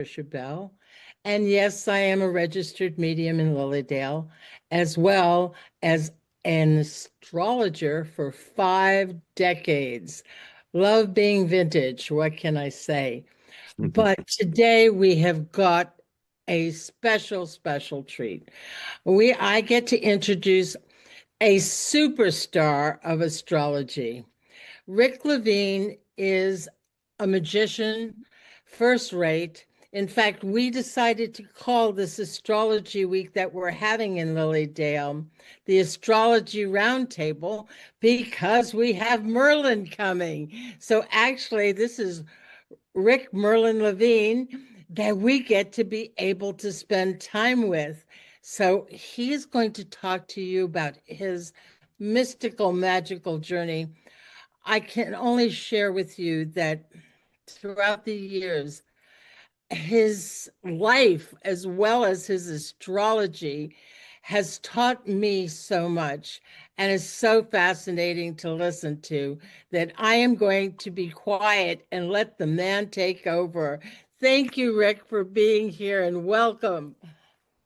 Patricia Bell. And yes, I am a registered medium in Lilydale, as well as an astrologer for 5 decades. Love being vintage, what can I say? But today we have got a special treat. I get to introduce a superstar of astrology. Rick Levine is a magician, first rate. In fact, we decided to call this astrology week that we're having in Lilydale the Astrology Roundtable because we have Merlin coming. So actually, this is Rick Merlin Levine that we get to be able to spend time with. So he's going to talk to you about his mystical, magical journey. I can only share with you that throughout the years, his life as well as his astrology has taught me so much and is so fascinating to listen to that I am going to be quiet and let the man take over. Thank you, Rick, for being here and welcome.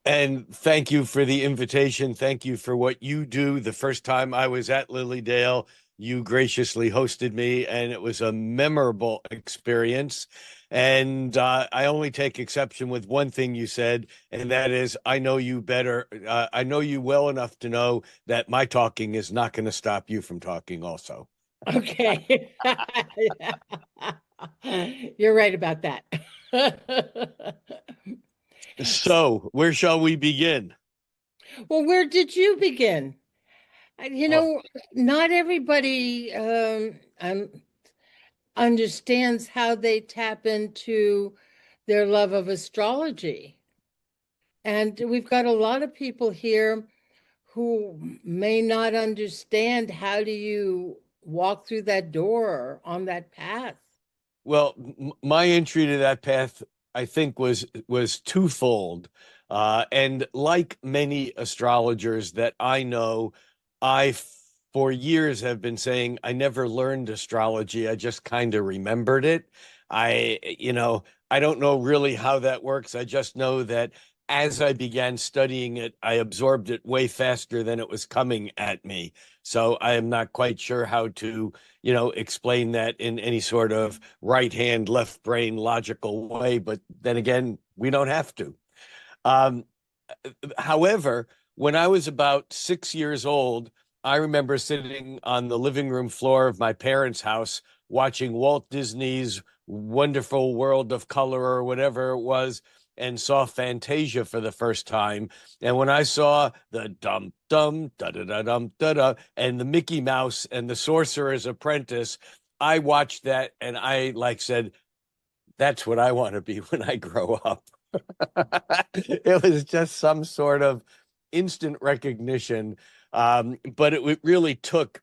And thank you for the invitation. Thank you for what you do. The first time I was at Lilydale, you graciously hosted me, and it was a memorable experience. And I only take exception with one thing you said, and that is I know you better. I know you well enough to know that my talking is not going to stop you from talking also. Okay. You're right about that. So, where shall we begin? Well, where did you begin? Oh, Not everybody understands how they tap into their love of astrology. And we've got a lot of people here who may not understand how do you walk through that door on that path. well, my entry to that path, I think, was twofold. And like many astrologers that I know, I for years have been saying I never learned astrology. I just kind of remembered it. I don't know really how that works. I just know that as I began studying it, I absorbed it way faster than it was coming at me. So I am not quite sure how to explain that in any sort of right hand, left brain logical way. But then again, we don't have to. Um, However, when I was about 6 years old, I remember sitting on the living room floor of my parents' house watching Walt Disney's Wonderful World of Color or whatever it was, and saw Fantasia for the first time. And when I saw the dum dum da da da dum da da and the Mickey Mouse and the Sorcerer's Apprentice, I watched that and I said, that's what I want to be when I grow up. It was just some sort of instant recognition. But it really took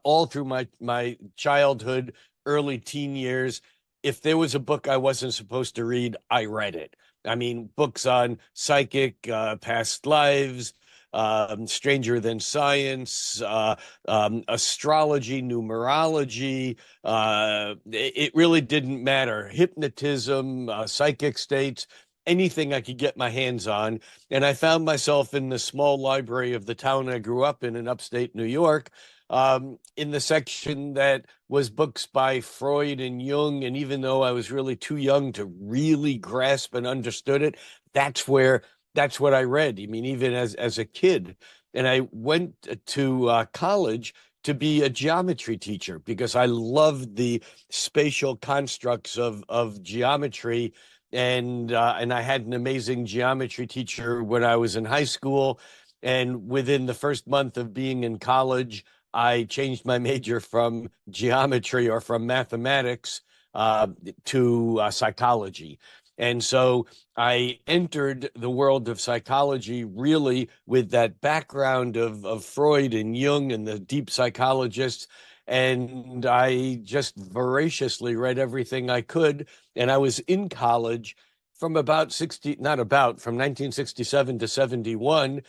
all through my childhood, early teen years. If there was a book I wasn't supposed to read, I read it. I mean, books on psychic, past lives, stranger than science, astrology, numerology. It really didn't matter. Hypnotism, psychic states, anything I could get my hands on. And I found myself in the small library of the town I grew up in upstate New York, in the section that was books by Freud and Jung. And even though I was really too young to really grasp and understood it, that's what I read. I mean, even as a kid. And I went to college to be a geometry teacher because I loved the spatial constructs of geometry. And I had an amazing geometry teacher when I was in high school. And within the first month of being in college, I changed my major from geometry or from mathematics to psychology. And so I entered the world of psychology really with that background of Freud and Jung and the deep psychologists. And I just voraciously read everything I could. And I was in college from about 60, not about, from 1967 to 71.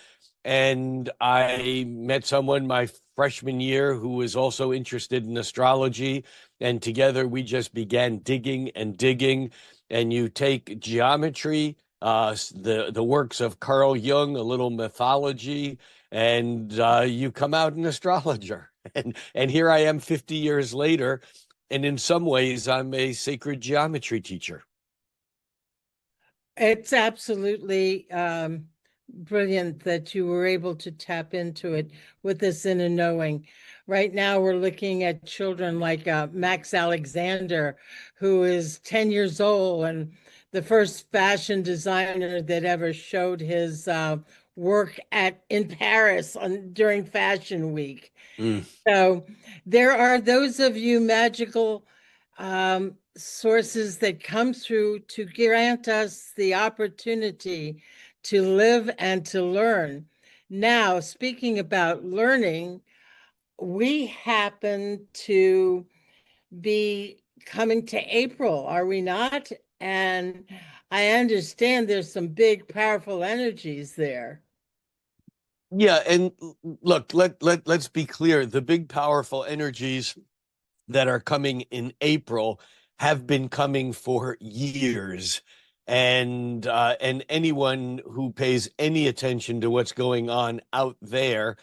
And I met someone my freshman year who was also interested in astrology. And together we just began digging and digging. and you take geometry, the works of Carl Jung, a little mythology, and you come out an astrologer. And here I am 50 years later, and in some ways, I'm a sacred geometry teacher. It's absolutely brilliant that you were able to tap into it with this inner knowing. Right now, we're looking at children like Max Alexander, who is 10 years old and the first fashion designer that ever showed his work at in Paris during Fashion Week. Mm. So there are those of you magical sources that come through to grant us the opportunity to live and to learn. Now, speaking about learning, we happen to be coming to April, are we not? And I understand there's some big, powerful energies there. Yeah, and look, let's be clear. The big powerful energies that are coming in April have been coming for years. And anyone who pays any attention to what's going on out there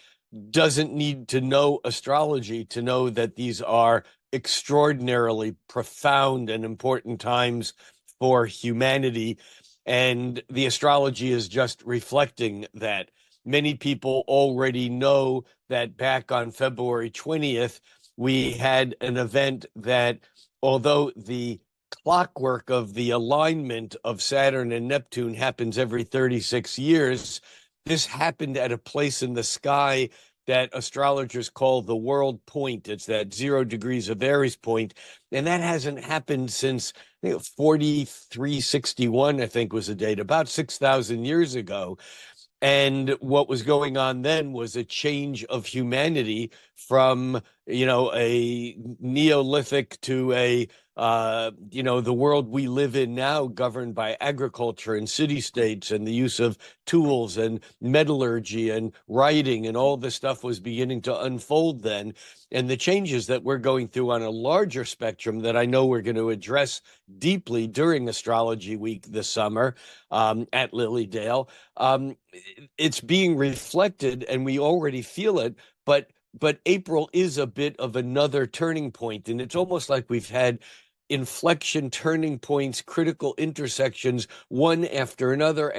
doesn't need to know astrology to know that these are extraordinarily profound and important times for humanity. And the astrology is just reflecting that. Many people already know that back on February 20th, we had an event that, although the clockwork of the alignment of Saturn and Neptune happens every 36 years, this happened at a place in the sky that astrologers call the world point. It's that 0 degrees of Aries point. And that hasn't happened since 4361, I think was the date, about 6,000 years ago. And what was going on then was a change of humanity from, a Neolithic to the world we live in now, governed by agriculture and city states and the use of tools and metallurgy and writing, and all this stuff was beginning to unfold then. And the changes that we're going through on a larger spectrum that I know we're going to address deeply during Astrology Week this summer at Lilydale, it's being reflected, and we already feel it. But April is a bit of another turning point, and it's almost like we've had inflection turning points, critical intersections, one after another,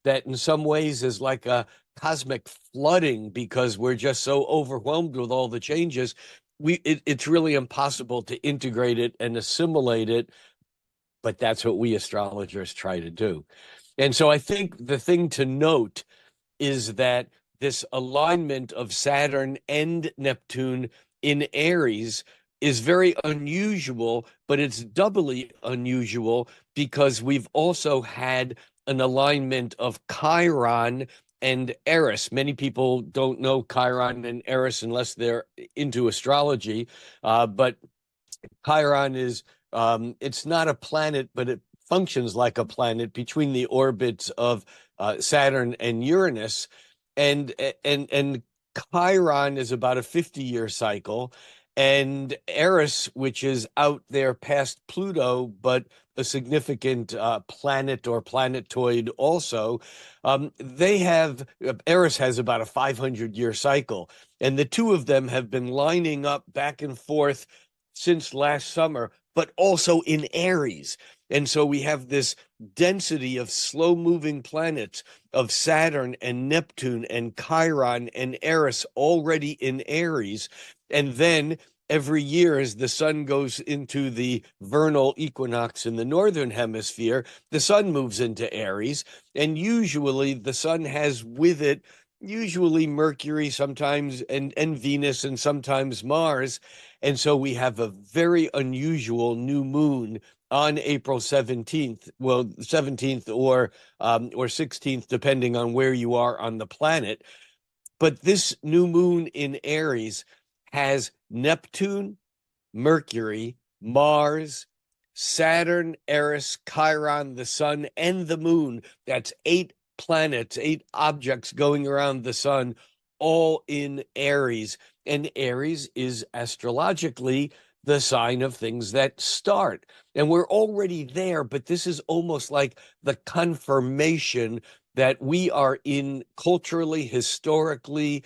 that in some ways is like a cosmic flooding because we're just so overwhelmed with all the changes. It's really impossible to integrate it and assimilate it, but that's what we astrologers try to do. And so I think the thing to note is that this alignment of Saturn and Neptune in Aries is very unusual, but it's doubly unusual because we've also had an alignment of Chiron and Eris. Many people don't know Chiron and Eris unless they're into astrology, but Chiron is it's not a planet, but it functions like a planet between the orbits of Saturn and Uranus, and Chiron is about a 50-year cycle, and Eris, which is out there past Pluto, but a significant planet or planetoid also, they have Eris has about a 500-year cycle, and the two of them have been lining up back and forth since last summer, but also in Aries. And so we have this density of slow moving planets of Saturn and Neptune and Chiron and Eris already in Aries. And then every year, as the sun goes into the vernal equinox in the northern hemisphere, the sun moves into Aries. And usually the sun has with it, usually Mercury sometimes, and Venus, and sometimes Mars. And so we have a very unusual new moon on April 17th, well, 17th or 16th, depending on where you are on the planet. But this new moon in Aries has Neptune, Mercury, Mars, Saturn, Eris, Chiron, the sun, and the moon. That's 8 planets, 8 objects going around the sun, all in Aries. And Aries is astrologically the sign of things that start. And we're already there, but this is almost like the confirmation that we are in culturally, historically,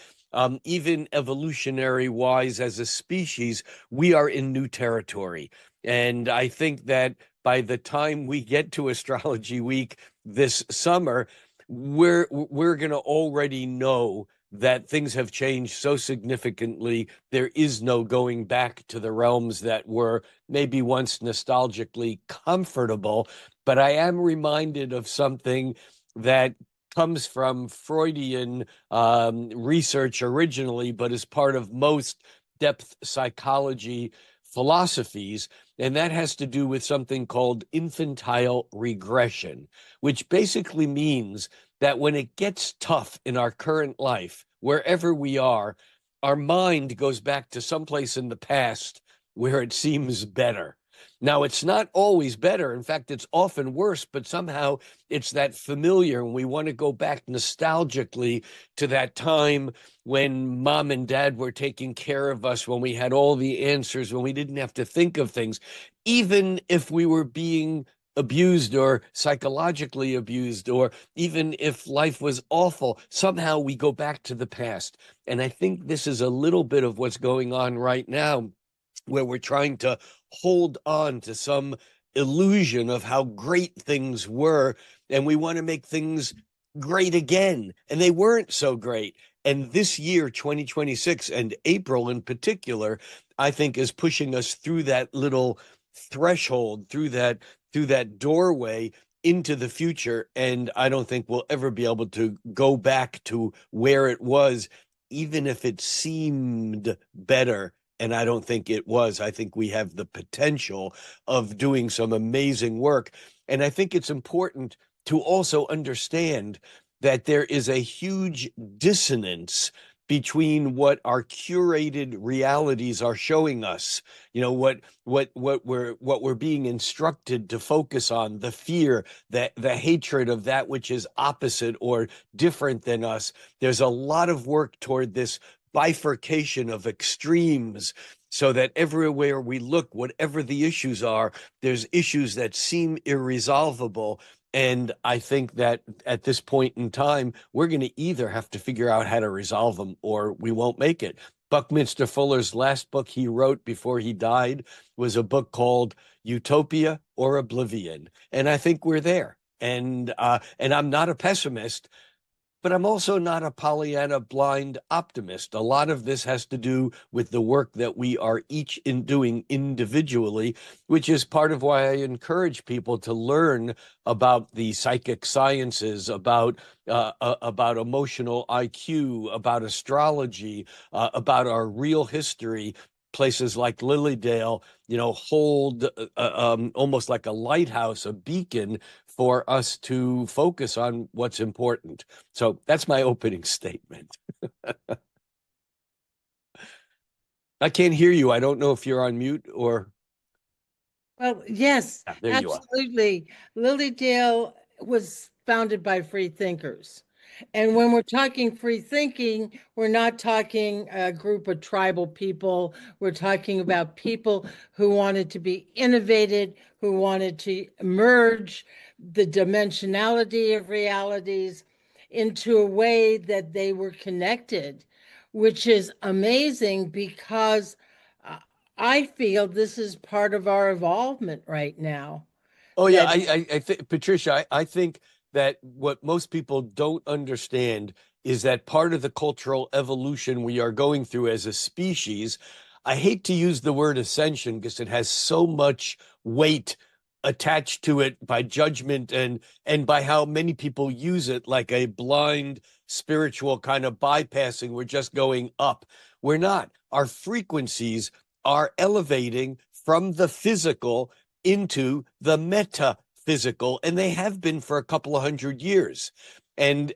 even evolutionary wise as a species, we are in new territory. And I think that by the time we get to Astrology Week this summer, we're going to already know that things have changed so significantly. There is no going back to the realms that were maybe once nostalgically comfortable. But I am reminded of something that comes from Freudian research originally, but is part of most depth psychology philosophies. And that has to do with something called infantile regression, which basically means that when it gets tough in our current life, wherever we are, our mind goes back to someplace in the past where it seems better. Now, it's not always better. In fact, it's often worse, but somehow it's that familiar. And we want to go back nostalgically to that time when mom and dad were taking care of us, when we had all the answers, when we didn't have to think of things, even if we were being abused or psychologically abused, or even if life was awful, somehow we go back to the past. And I think this is a little bit of what's going on right now, where we're trying to hold on to some illusion of how great things were. And we want to make things great again. And they weren't so great. And this year, 2026, and April in particular, I think is pushing us through that little threshold, through that doorway into the future. And I don't think we'll ever be able to go back to where it was, even if it seemed better. And I don't think it was. I think we have the potential of doing some amazing work. And I think it's important to also understand that there is a huge dissonance between what our curated realities are showing us, what we're being instructed to focus on, the fear, the hatred of that which is opposite or different than us. There's a lot of work toward this bifurcation of extremes, so that everywhere we look, whatever the issues are, there's issues that seem irresolvable. And I think that at this point in time, we're going to either have to figure out how to resolve them or we won't make it. Buckminster Fuller's last book he wrote before he died was a book called Utopia or Oblivion. And I think we're there. And I'm not a pessimist, but I'm also not a Pollyanna blind optimist. A lot of this has to do with the work that we are each doing individually, which is part of why I encourage people to learn about the psychic sciences, about emotional IQ, about astrology, about our real history. Places like Lilydale, hold almost like a lighthouse, a beacon for us to focus on what's important. So that's my opening statement. I can't hear you. I don't know if you're on mute or. Well, yes, There you are. absolutely. Lilydale was founded by free thinkers. And when we're talking free thinking, we're not talking a group of tribal people. We're talking about people who wanted to be innovated, who wanted to merge the dimensionality of realities into a way that they were connected, which is amazing because uh, I feel this is part of our evolvement right now. Oh yeah, That I think Patricia, I think that what most people don't understand is that part of the cultural evolution we are going through as a species. I hate to use the word ascension because it has so much weight attached to it by judgment and by how many people use it like a blind spiritual kind of bypassing. We're just going up. We're not. Our frequencies are elevating from the physical into the metaphysical, and they have been for a couple of hundred years. And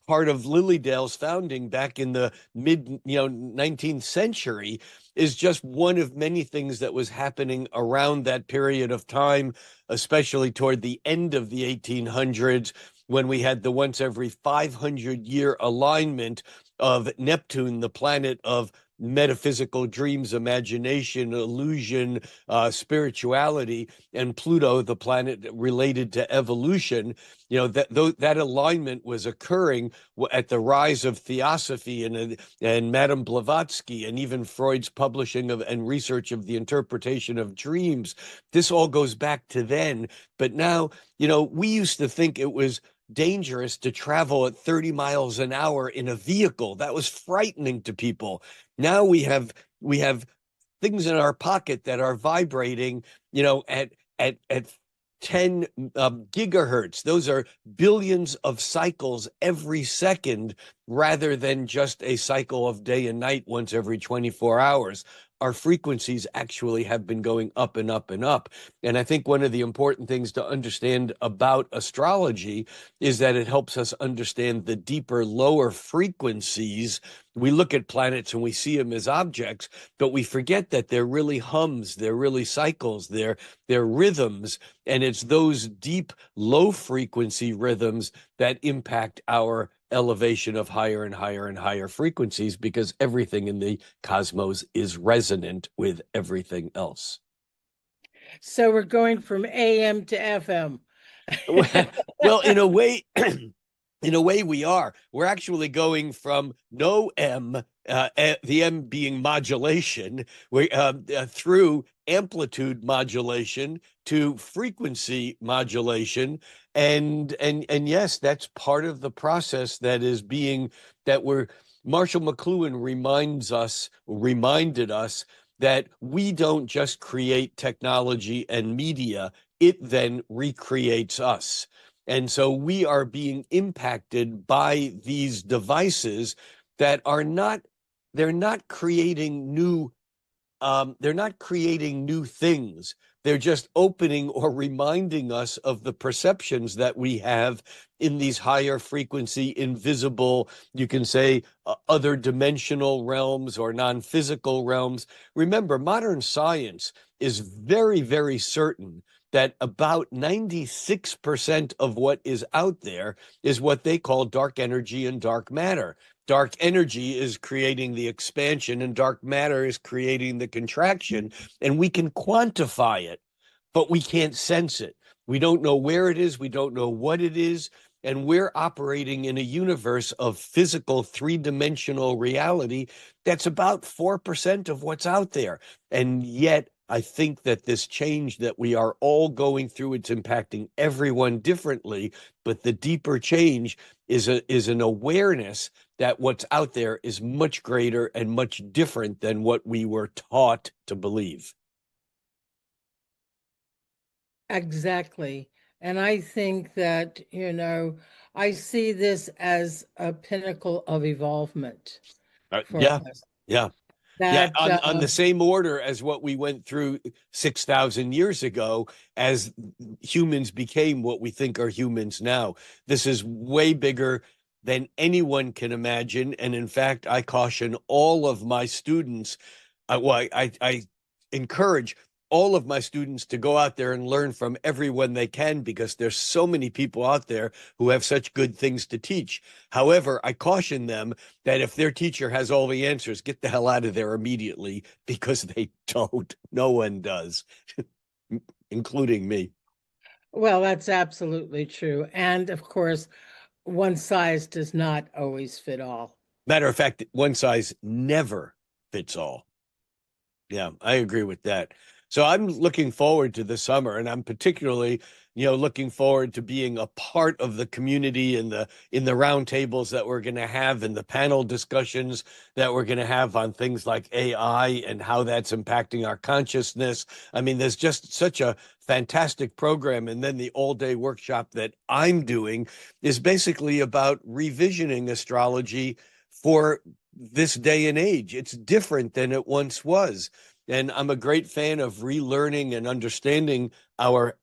part of Lilydale's founding back in the mid 19th century is just one of many things that was happening around that period of time, especially toward the end of the 1800s, when we had the once every 500-year alignment of Neptune, the planet of metaphysical dreams, imagination, illusion, spirituality, and Pluto, the planet related to evolution, that alignment was occurring at the rise of theosophy and Madame Blavatsky and even Freud's publishing of and research of the interpretation of dreams. This all goes back to then, but now, we used to think it was dangerous to travel at 30 miles an hour in a vehicle. That was frightening to people. Now we have things in our pocket that are vibrating, at 10 gigahertz. Those are billions of cycles every second rather than just a cycle of day and night once every 24 hours. Our frequencies actually have been going up and up and up. And I think one of the important things to understand about astrology is that it helps us understand the deeper, lower frequencies. We look at planets and we see them as objects, but we forget that they're really hums, they're really cycles, they're rhythms, and it's those deep, low frequency rhythms that impact our elevation of higher and higher and higher frequencies, because everything in the cosmos is resonant with everything else. So we're going from AM to FM. Well, in a way, in a way we are. We're actually going from no M, the M being modulation, through amplitude modulation to frequency modulation, and yes, that's part of the process that we're. Marshall McLuhan reminded us that we don't just create technology and media; it then recreates us. And so we are being impacted by these devices that are not, they're not creating new things. They're just opening or reminding us of the perceptions that we have in these higher frequency, invisible, you can say, other dimensional realms or non-physical realms. Remember, modern science is very, very certain that about 96% of what is out there is what they call dark energy and dark matter. Dark energy is creating the expansion and dark matter is creating the contraction, and we can quantify it, but we can't sense it. We don't know where it is. We don't know what it is. And we're operating in a universe of physical three-dimensional reality that's about 4% of what's out there. And yet, I think that this change that we are all going through, it's impacting everyone differently, but the deeper change is an awareness that what's out there is much greater and much different than what we were taught to believe. Exactly. And I think that, I see this as a pinnacle of evolvement for Yeah, us. yeah. Yeah, That on the same order as what we went through 6,000 years ago as humans became what we think are humans now. This is way bigger than anyone can imagine. And in fact, I caution all of my students, I encourage all of my students to go out there and learn from everyone they can, because there's so many people out there who have such good things to teach. However, I caution them that if their teacher has all the answers, get the hell out of there immediately, because they don't. No one does, including me. well, that's absolutely true. And of course, one size does not always fit all. Matter of fact, one size never fits all. Yeah, I agree with that. So I'm looking forward to the summer, and I'm particularly, looking forward to being a part of the community in the roundtables that we're going to have, and the panel discussions that we're going to have on things like AI and how that's impacting our consciousness. I mean, there's just such a fantastic program. And then the all-day workshop that I'm doing is basically about revisioning astrology for this day and age. It's different than it once was. And I'm a great fan of relearning and understanding our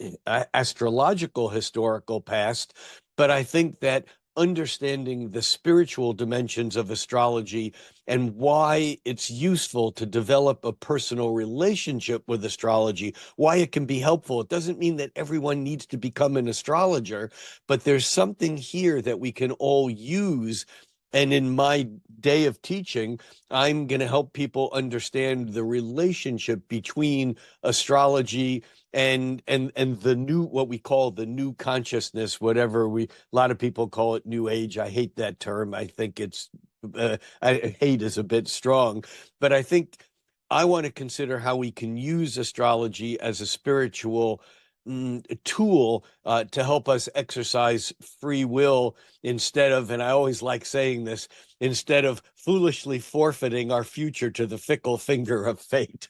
astrological historical past. But I think that understanding the spiritual dimensions of astrology and why it's useful to develop a personal relationship with astrology, why it can be helpful. It doesn't mean that everyone needs to become an astrologer, but there's something here that we can all use And in my day of teaching, I'm going to help people understand the relationship between astrology and the new, what we call the new consciousness, whatever a lot of people call it new age. I hate that term. I think I hate is a bit strong, but I think I want to consider how we can use astrology as a spiritual tool to help us exercise free will instead of, and I always like saying this, instead of foolishly forfeiting our future to the fickle finger of fate.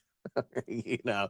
you know,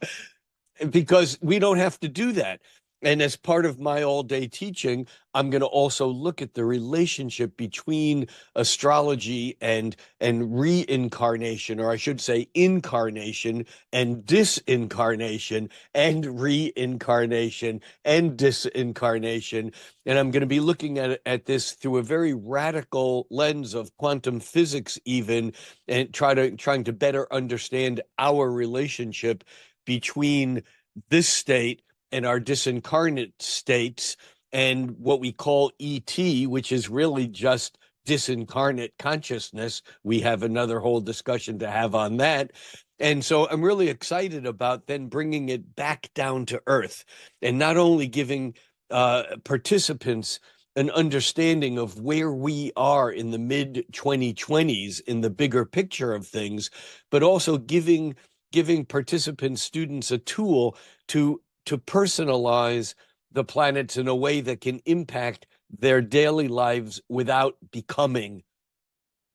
because we don't have to do that. And as part of my all day teaching, I'm going to also look at the relationship between astrology and reincarnation, or I should say incarnation and disincarnation and reincarnation and disincarnation. And I'm going to be looking at this through a very radical lens of quantum physics, even, and trying to better understand our relationship between this state and our disincarnate states and what we call ET, which is really just disincarnate consciousness. We have another whole discussion to have on that. And so I'm really excited about then bringing it back down to earth and not only giving participants an understanding of where we are in the mid 2020s in the bigger picture of things, but also giving participants, students, a tool to personalize the planets in a way that can impact their daily lives without becoming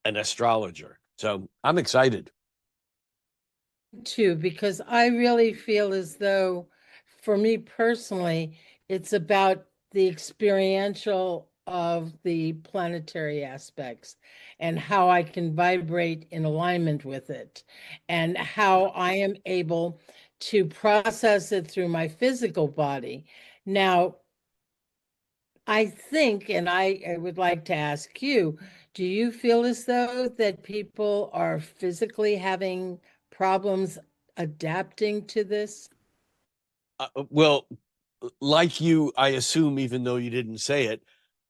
an astrologer. So I'm excited. Too, because I really feel as though, for me personally, it's about the experiential of the planetary aspects and how I can vibrate in alignment with it, and how I am able to process it through my physical body. Now, I think, and I would like to ask you, do you feel as though that people are physically having problems adapting to this? Well, like you, I assume, even though you didn't say it,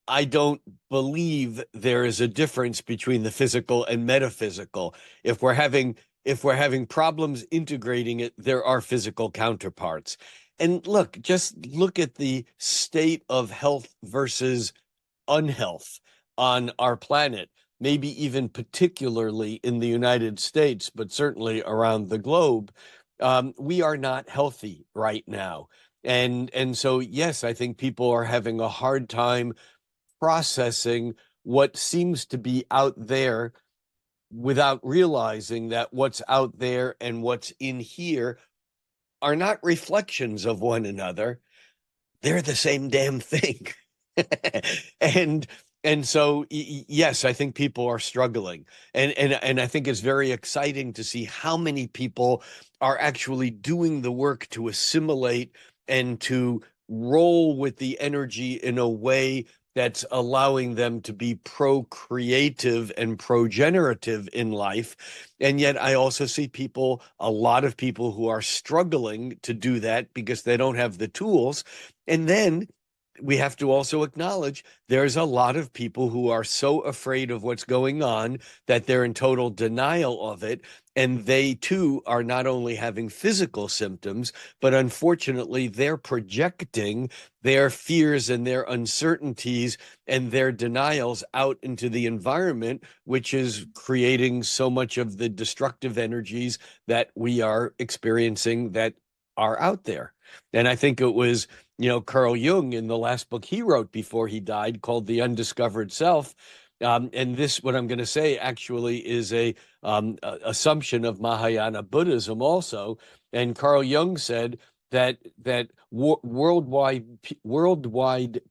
I don't believe there is a difference between the physical and metaphysical. If we're having if we're having problems integrating it, there are physical counterparts. And look, just look at the state of health versus unhealth on our planet, maybe even particularly in the United States, but certainly around the globe. We are not healthy right now. And so, yes, I think people are having a hard time processing what seems to be out there without realizing that what's out there and what's in here are not reflections of one another. They're the same damn thing. and and so yes, I think people are struggling, and I think it's very exciting to see how many people are actually doing the work to assimilate and to roll with the energy in a way that's allowing them to be procreative and progenerative in life. And yet I also see people, a lot of people who are struggling to do that because they don't have the tools. And then we have to also acknowledge there's a lot of people who are so afraid of what's going on that they're in total denial of it. And they too are not only having physical symptoms, but unfortunately, they're projecting their fears and their uncertainties and their denials out into the environment, which is creating so much of the destructive energies that we are experiencing that are out there. And I think it was, Carl Jung in the last book he wrote before he died called The Undiscovered Self. And this, what I'm going to say, actually is a assumption of Mahayana Buddhism also. And Carl Jung said that worldwide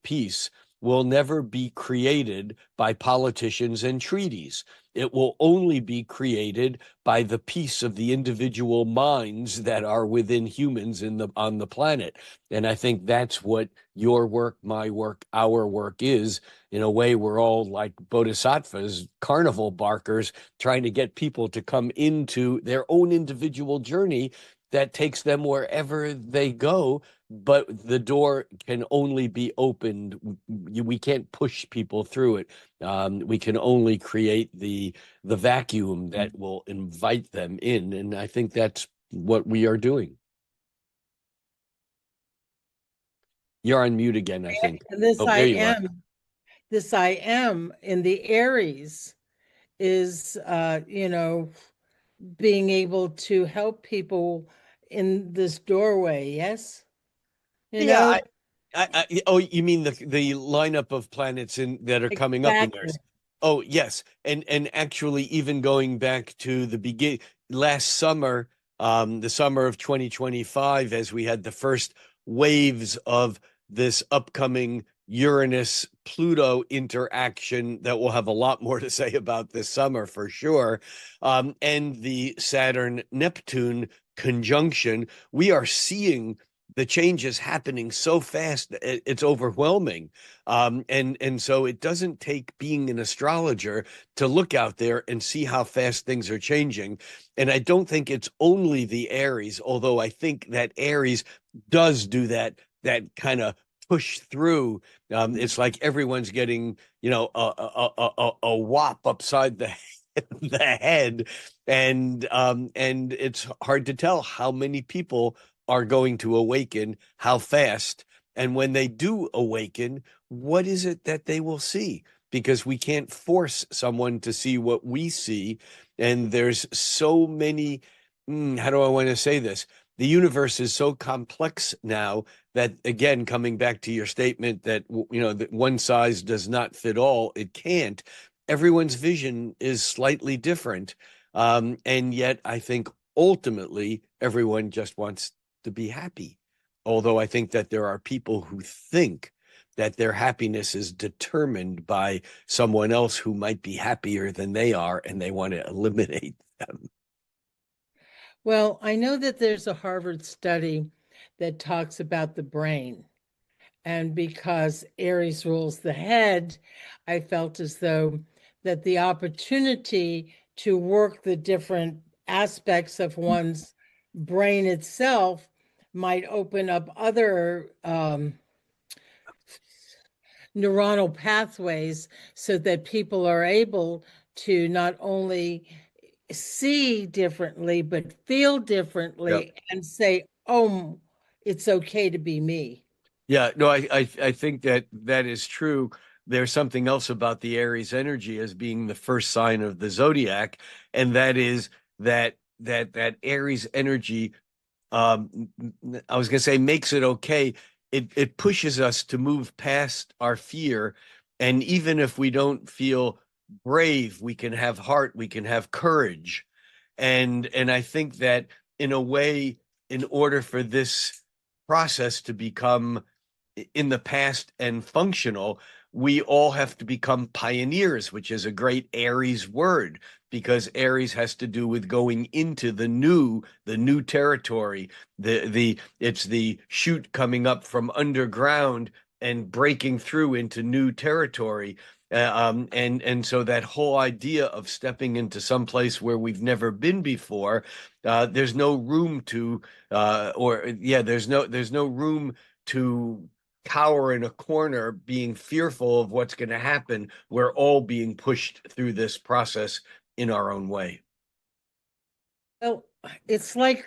peace will never be created by politicians and treaties. It will only be created by the peace of the individual minds that are within humans on the planet. And I think that's what your work, my work, our work is. In a way, we're all like bodhisattvas, carnival barkers, trying to get people to come into their own individual journey that takes them wherever they go, but the door can only be opened. We can't push people through it. We can only create the vacuum that will invite them in, and I think that's what we are doing. You're on mute again, I think. And this Oh, I there you are. am, this I am in the Aries is, being able to help people in this doorway. Yes. You Yeah, know, oh, you mean the lineup of planets in that are coming up in there? exactly. Oh, yes, and actually, even going back to the begin last summer, the summer of 2025, as we had the first waves of this upcoming Uranus Pluto interaction that we'll have a lot more to say about this summer for sure, and the Saturn Neptune conjunction, we are seeing the changes happening so fast it's overwhelming, and so it doesn't take being an astrologer to look out there and see how fast things are changing. And I don't think it's only the Aries, although I think that Aries does do that kind of push through. It's like everyone's getting a whop upside the head, and it's hard to tell how many people are going to awaken, how fast, and when they do awaken, what is it that they will see? Because we can't force someone to see what we see, and there's so many. How do I want to say this? The universe is so complex now that, again, coming back to your statement that that one size does not fit all, it can't. Everyone's vision is slightly different, and yet I think ultimately everyone just wants to be happy. Although I think that there are people who think that their happiness is determined by someone else who might be happier than they are, and they want to eliminate them. Well, I know that there's a Harvard study that talks about the brain. And because Aries rules the head, I felt as though that the opportunity to work the different aspects of one's brain itself might open up other neuronal pathways so that people are able to not only see differently, but feel Yeah. differently and say, oh, it's okay to be me. Yeah, no, I think that that is true. There's something else about the Aries energy as being the first sign of the zodiac, and that is that Aries energy, I was going to say, makes it okay. It pushes us to move past our fear, and even if we don't feel brave, we can have heart, we can have courage, and I think that in a way, in order for this process to become in the past and functional, we all have to become pioneers, which is a great Aries word because Aries has to do with going into the new territory. The it's the shoot coming up from underground and breaking through into new territory. And so that whole idea of stepping into some place where we've never been before, there's no room to, or yeah, there's no room to cower in a corner being fearful of what's going to happen. We're all being pushed through this process in our own way. Well, it's like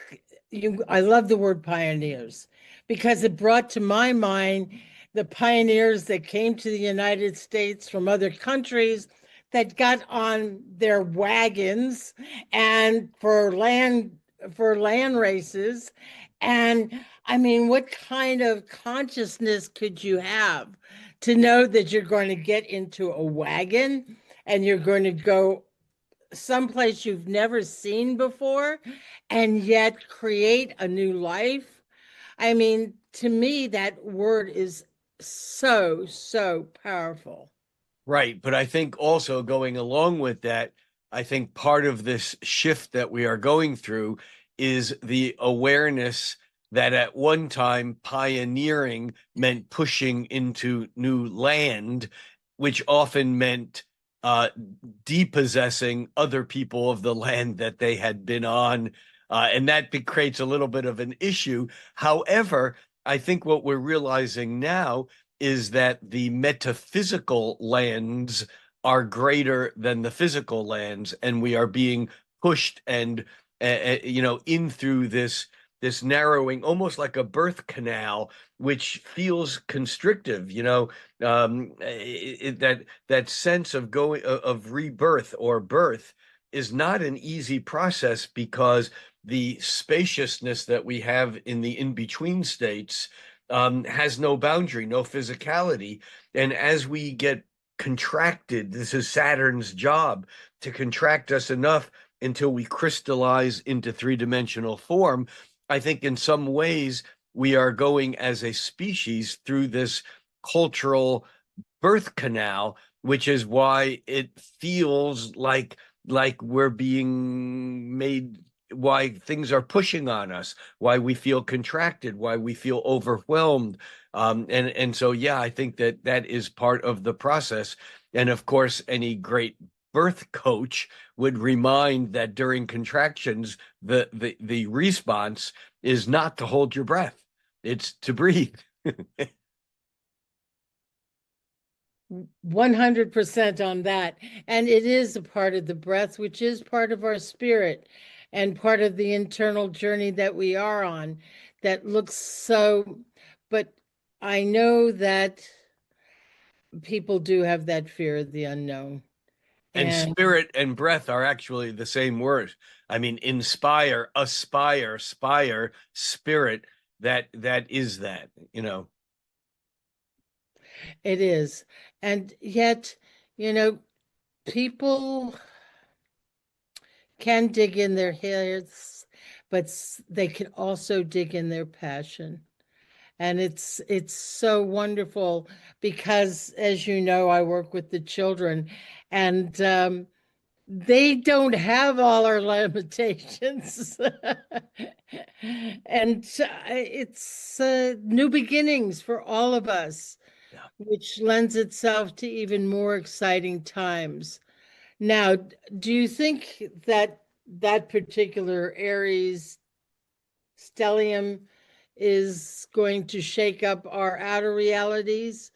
I love the word pioneers because it brought to my mind the pioneers that came to the United States from other countries that got on their wagons and for land races. And I mean, what kind of consciousness could you have to know that you're going to get into a wagon and you're going to go someplace you've never seen before and yet create a new life? I mean, to me, that word is so, so powerful. Right. But I think also going along with that, I think part of this shift that we are going through is the awareness that at one time pioneering meant pushing into new land, which often meant uh, depossessing other people of the land that they had been on. And that creates a little bit of an issue. However, I think what we're realizing now is that the metaphysical lands are greater than the physical lands, and we are being pushed and in through this narrowing, almost like a birth canal, which feels constrictive. That sense of going of rebirth or birth is not an easy process because the spaciousness that we have in the in-between states has no boundary, no physicality. And as we get contracted, this is Saturn's job to contract us enough until we crystallize into three-dimensional form. I think in some ways we are going as a species through this cultural birth canal, which is why it feels like we're being made, why things are pushing on us, why we feel contracted, why we feel overwhelmed. And so, yeah, I think that that is part of the process. And of course, any great birth coach would remind that during contractions, the response is not to hold your breath, it's to breathe. 100% on that. And it is a part of the breath, which is part of our spirit and part of the internal journey that we are on that looks so, but I know that people do have that fear of the unknown. And And spirit and breath are actually the same word. I mean, inspire, aspire, spire, spirit. That is that. it is. And yet, you know, people can dig in their heads, but they can also dig in their passion. And it's so wonderful because, as you know, I work with the children, and they don't have all our limitations. And it's new beginnings for all of us, Yeah. which lends itself to even more exciting times. Now, do you think that that particular Aries stellium is going to shake up our outer realities?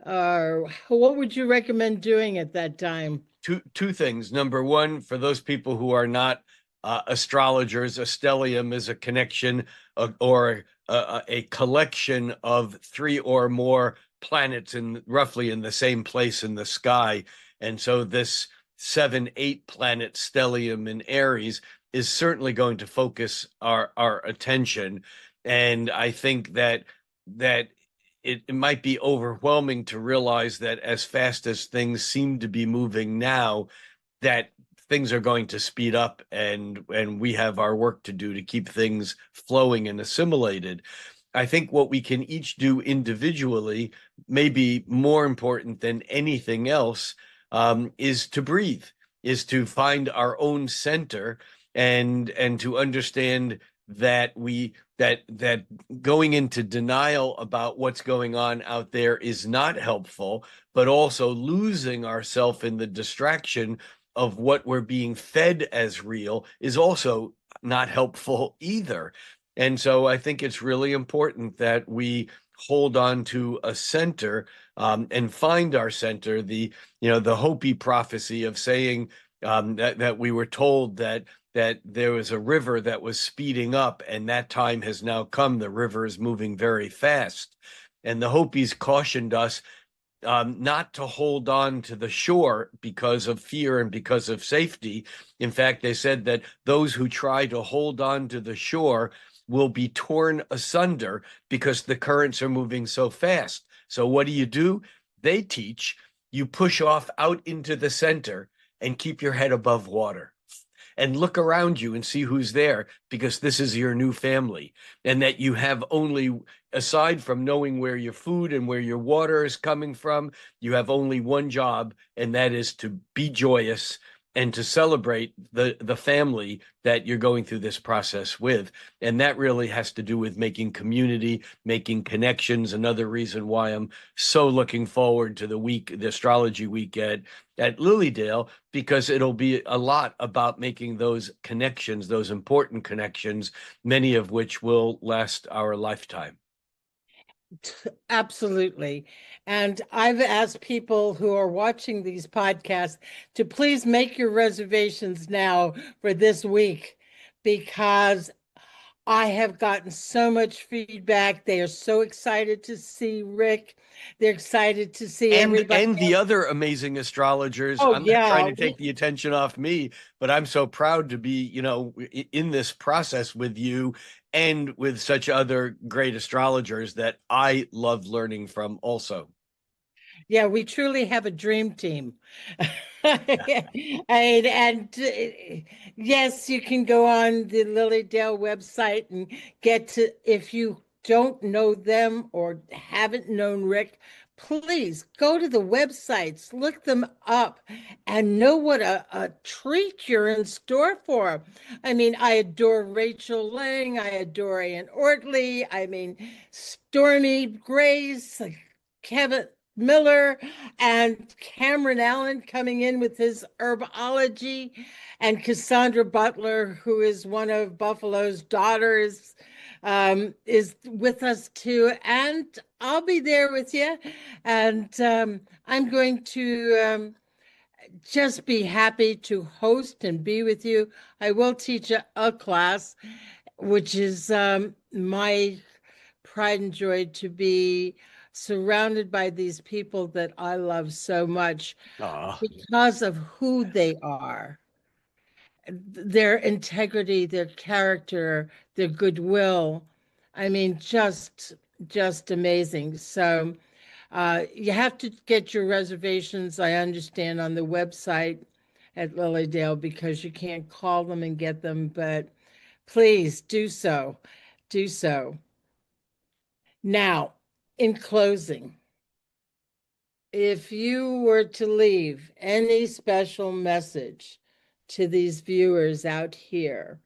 Or what would you recommend doing at that time? Two things. Number one, for those people who are not astrologers, a stellium is a connection or a collection of three or more planets in roughly in the same place in the sky. And so this 7, 8 planet stellium in Aries is certainly going to focus our attention. And I think that it might be overwhelming to realize that as fast as things seem to be moving now, that things are going to speed up, and we have our work to do to keep things flowing and assimilated. I think what we can each do individually may be more important than anything else, is to breathe, is to find our own center, and to understand that going into denial about what's going on out there is not helpful, but also losing ourselves in the distraction of what we're being fed as real is also not helpful either. And so I think it's really important that we hold on to a center, and find our center. The Hopi prophecy of saying, that we were told that there was a river that was speeding up, and that time has now come. The river is moving very fast. And the Hopis cautioned us not to hold on to the shore because of fear and because of safety. In fact, they said that those who try to hold on to the shore will be torn asunder because the currents are moving so fast. So what do? They teach you push off out into the center and keep your head above water and look around you and see who's there, because this is your new family. And that you have only, aside from knowing where your food and where your water is coming from, you have only one job, and that is to be joyous and to celebrate the family that you're going through this process with. And that really has to do with making community, making connections. Another reason why I'm so looking forward to the astrology week at Lilydale, because it'll be a lot about making those connections, those important connections, many of which will last our lifetime. Absolutely. And I've asked people who are watching these podcasts to please make your reservations now for this week because I have gotten so much feedback. They are so excited to see Rick. They're excited to see everybody And the else. other amazing astrologers. Oh, I'm not trying yeah. to take the attention off me, but I'm so proud to be, in this process with you and with such other great astrologers that I love learning from also. Yeah, we truly have a dream team. And yes, you can go on the Lilydale website and get to, if you don't know them or haven't known Rick, please go to the websites, look them up, and know what a treat you're in store for. I mean, I adore Rachel Lang, I adore Ann Ortley, I mean, Stormy Grace, Kevin Miller and Cameron Allen coming in with his herbology, and Cassandra Butler, who is one of Buffalo's daughters, is with us too. And I'll be there with you. And I'm going to just be happy to host and be with you. I will teach a class, which is my pride and joy to be surrounded by these people that I love so much Ah, because of who they are, their integrity, their character, their goodwill. I mean, just amazing. So you have to get your reservations, I understand, on the website at Lilydale because you can't call them and get them, but please do so. Do so. Now, in closing, if you were to leave any special message to these viewers out here,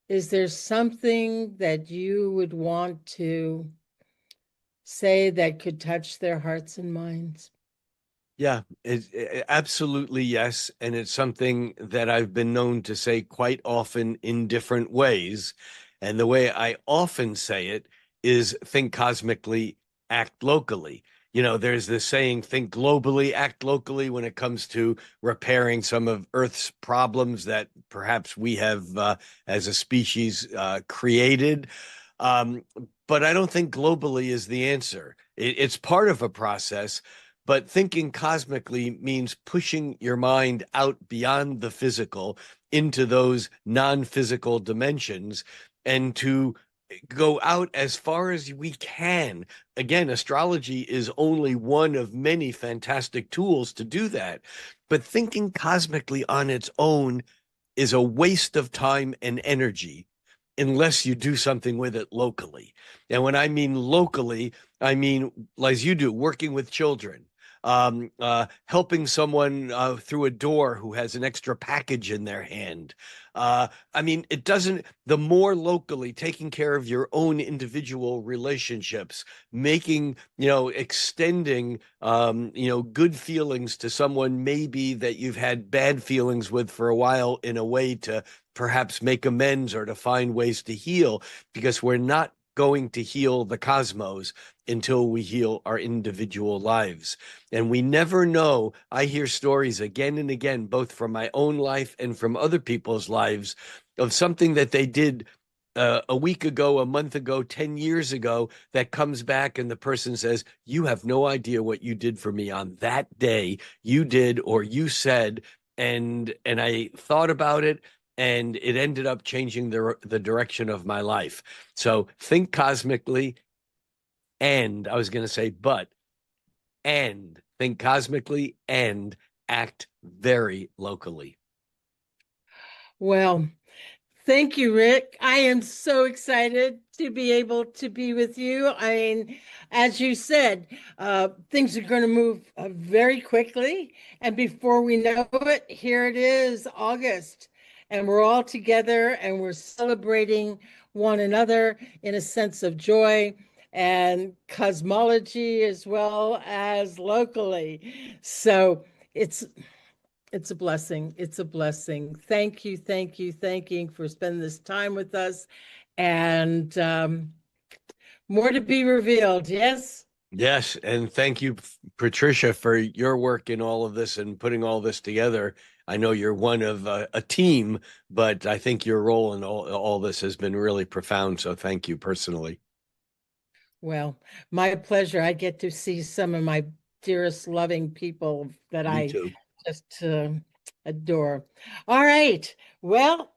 is there something that you would want to say that could touch their hearts and minds? yeah, absolutely yes. And it's something that I've been known to say quite often in different ways. And the way I often say it is think cosmically, act locally. There's this saying, think globally, act locally when it comes to repairing some of Earth's problems that perhaps we have, as a species, created. Um, but I don't think globally is the answer. It's part of a process, but thinking cosmically means pushing your mind out beyond the physical into those non-physical dimensions and to go out as far as we can. Again, astrology is only one of many fantastic tools to do that. But thinking cosmically on its own is a waste of time and energy unless you do something with it locally. And when I mean locally, I mean, as you do, working with children, helping someone through a door who has an extra package in their hand. I mean, it doesn't, the more locally taking care of your own individual relationships, making, extending, good feelings to someone maybe that you've had bad feelings with for a while in a way to perhaps make amends or to find ways to heal, because we're not going to heal the cosmos until we heal our individual lives. And we never know. I hear stories again and again, both from my own life and from other people's lives, of something that they did a week ago, a month ago, 10 years ago, that comes back and the person says, you have no idea what you did for me on that day. You did, or you said, and I thought about it, and it ended up changing the direction of my life. So think cosmically, and I was going to say, and think cosmically and act very locally. Well, thank you, Rick. I am so excited to be able to be with you. I mean, as you said, things are going to move very quickly. And before we know it, here it is, August. And we're all together and we're celebrating one another in a sense of joy and cosmology as well as locally. So it's it's a blessing. It's a blessing. Thank you, thank you for spending this time with us. And More to be revealed. Yes. Yes, and thank you, Patricia, for your work in all of this and putting all this together. I know you're one of a team, but I think your role in all this has been really profound. So thank you personally. Well, my pleasure. I get to see some of my dearest loving people that Me I too. just adore. All right. Well,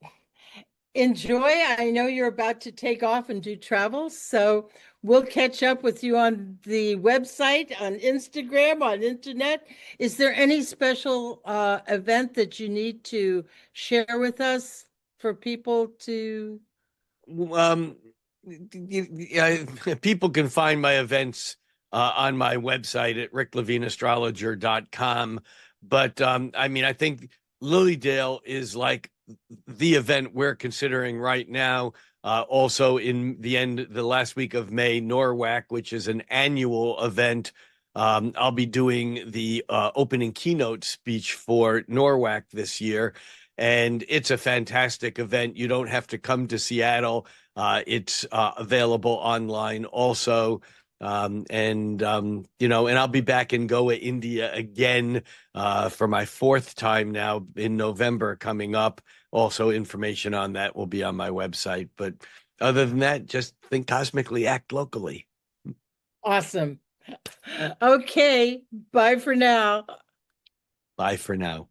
enjoy. I know you're about to take off and do travel, so we'll catch up with you on the website, on Instagram, on internet. Is there any special event that you need to share with us for people to? Um, People can find my events on my website at ricklevineastrologer.com. But I mean, I think Lilydale is like the event we're considering right now. Also, in the last week of May, Norwalk, which is an annual event. I'll be doing the opening keynote speech for Norwalk this year. And it's a fantastic event. You don't have to come to Seattle. It's available online also. And I'll be back in Goa, India again for my fourth time now in November coming up. Also, information on that will be on my website. But other than that, just think cosmically, act locally. Awesome. Okay. Bye for now. Bye for now.